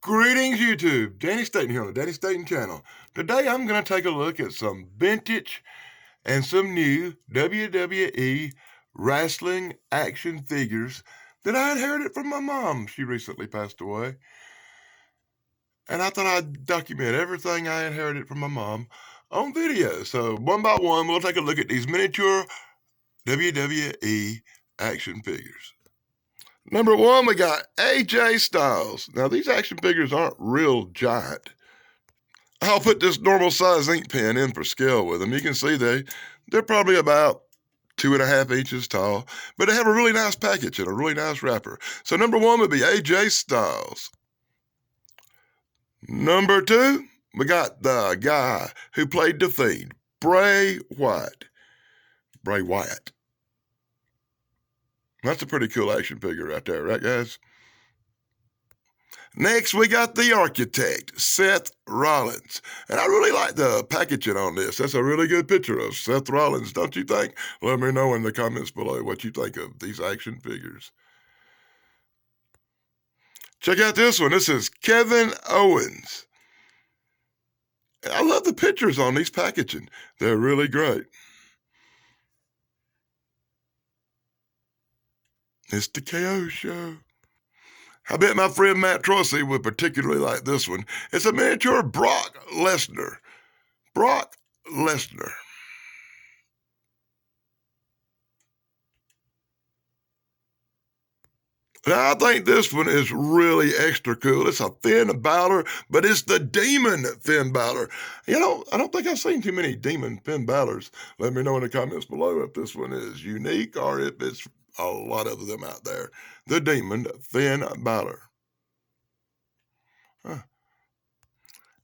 Greetings, YouTube. Danny Staten here on the Danny Staten channel. Today I'm going to take a look at some vintage and some new WWE wrestling action figures that I inherited from my mom. She recently passed away. And I thought I'd document everything I inherited from my mom on video. So one by one, we'll take a look at these miniature WWE action figures. Number one, we got AJ Styles. Now, these action figures aren't real giant. I'll put this normal size ink pen in for scale with them. You can see they're probably about 2.5 inches tall, but they have a really nice package and a really nice wrapper. So number one would be AJ Styles. Number two, we got the guy who played The Fiend, Bray Wyatt. Bray Wyatt. That's a pretty cool action figure right there, right, guys? Next, we got the architect, Seth Rollins. And I really like the packaging on this. That's a really good picture of Seth Rollins, don't you think? Let me know in the comments below what you think of these action figures. Check out this one. This is Kevin Owens. I love the pictures on these packaging. They're really great. It's the KO show. I bet my friend Matt Trossey would particularly like this one. It's a miniature Brock Lesnar. Brock Lesnar. Now, I think this one is really extra cool. It's a Finn Balor, but it's the Demon Finn Balor. You know, I don't think I've seen too many Demon Finn Balors. Let me know in the comments below if this one is unique or if it's a lot of them out there. The Demon Finn Balor. Huh.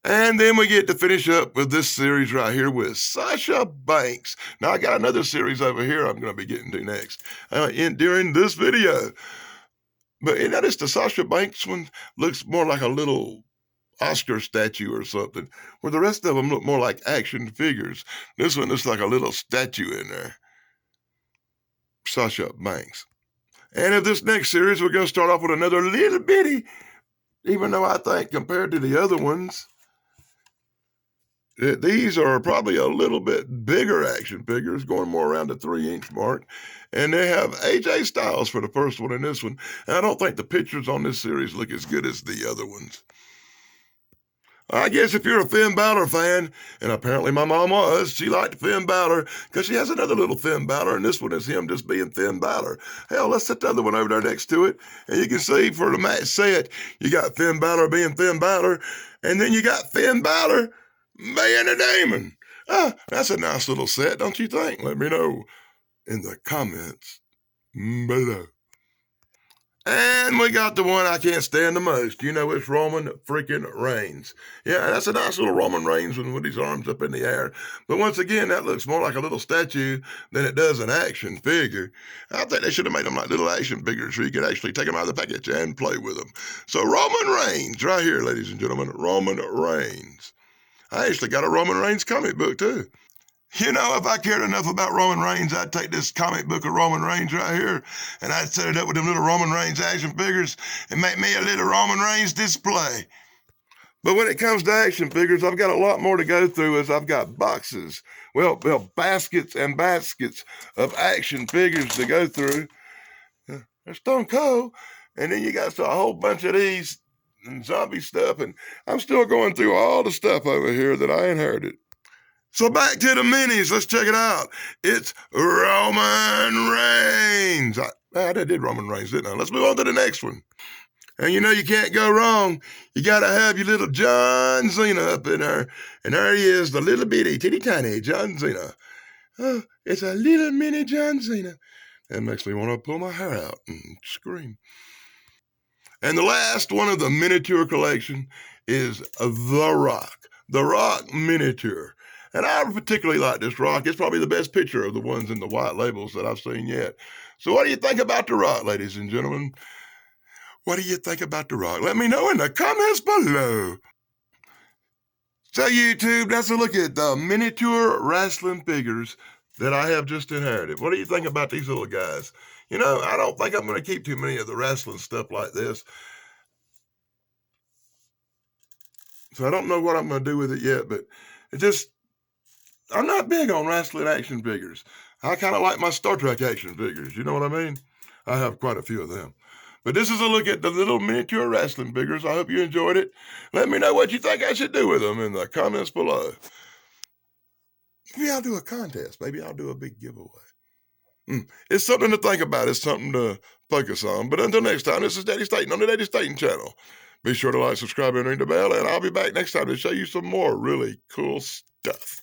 And then we get to finish up with this series right here with Sasha Banks. Now, I got another series over here I'm going to be getting to next during this video. But you notice the Sasha Banks one looks more like a little Oscar statue or something, where the rest of them look more like action figures. This one looks like a little statue in there. Sasha Banks. And in this next series, we're going to start off with another little bitty, even though I think compared to the other ones, these are probably a little bit bigger action figures, going more around the 3-inch mark. And they have AJ Styles for the first one and this one. And I don't think the pictures on this series look as good as the other ones. I guess if you're a Finn Balor fan, and apparently my mom was, she liked Finn Balor because she has another little Finn Balor, and this one is him just being Finn Balor. Hell, let's set the other one over there next to it, and you can see for the match set, you got Finn Balor being Finn Balor, and then you got Finn Balor being a demon. That's a nice little set, don't you think? Let me know in the comments below. And we got the one I can't stand the most. You know, it's Roman freaking Reigns. Yeah, that's a nice little Roman Reigns one with his arms up in the air. But once again, that looks more like a little statue than it does an action figure. I think they should have made them like little action figures so you could actually take them out of the package and play with them. So Roman Reigns, right here, ladies and gentlemen, Roman Reigns. I actually got a Roman Reigns comic book, too. You know, if I cared enough about Roman Reigns, I'd take this comic book of Roman Reigns right here, and I'd set it up with them little Roman Reigns action figures and make me a little Roman Reigns display. But when it comes to action figures, I've got a lot more to go through as I've got boxes, well, baskets and baskets of action figures to go through. There's Stone Cold, and then you got a whole bunch of these and zombie stuff, and I'm still going through all the stuff over here that I inherited. So back to the minis. Let's check it out. It's Roman Reigns. I did Roman Reigns, didn't I? Let's move on to the next one. And you know you can't go wrong. You got to have your little John Cena up in there. And there he is, the little bitty, teeny tiny John Cena. Oh, it's a little mini John Cena. That makes me want to pull my hair out and scream. And the last one of the miniature collection is The Rock. The Rock miniature. And I particularly like this Rock. It's probably the best picture of the ones in the white labels that I've seen yet. So what do you think about The Rock, ladies and gentlemen? What do you think about The Rock? Let me know in the comments below. So YouTube, that's a look at the miniature wrestling figures that I have just inherited. What do you think about these little guys? You know, I don't think I'm going to keep too many of the wrestling stuff like this. So I don't know what I'm going to do with it yet, but it just, I'm not big on wrestling action figures. I kind of like my Star Trek action figures. You know what I mean? I have quite a few of them. But this is a look at the little miniature wrestling figures. I hope you enjoyed it. Let me know what you think I should do with them in the comments below. Maybe I'll do a contest. Maybe I'll do a big giveaway. It's something to think about. It's something to focus on. But until next time, this is Daddy Staten on the Daddy Staten channel. Be sure to like, subscribe, and ring the bell, and I'll be back next time to show you some more really cool stuff.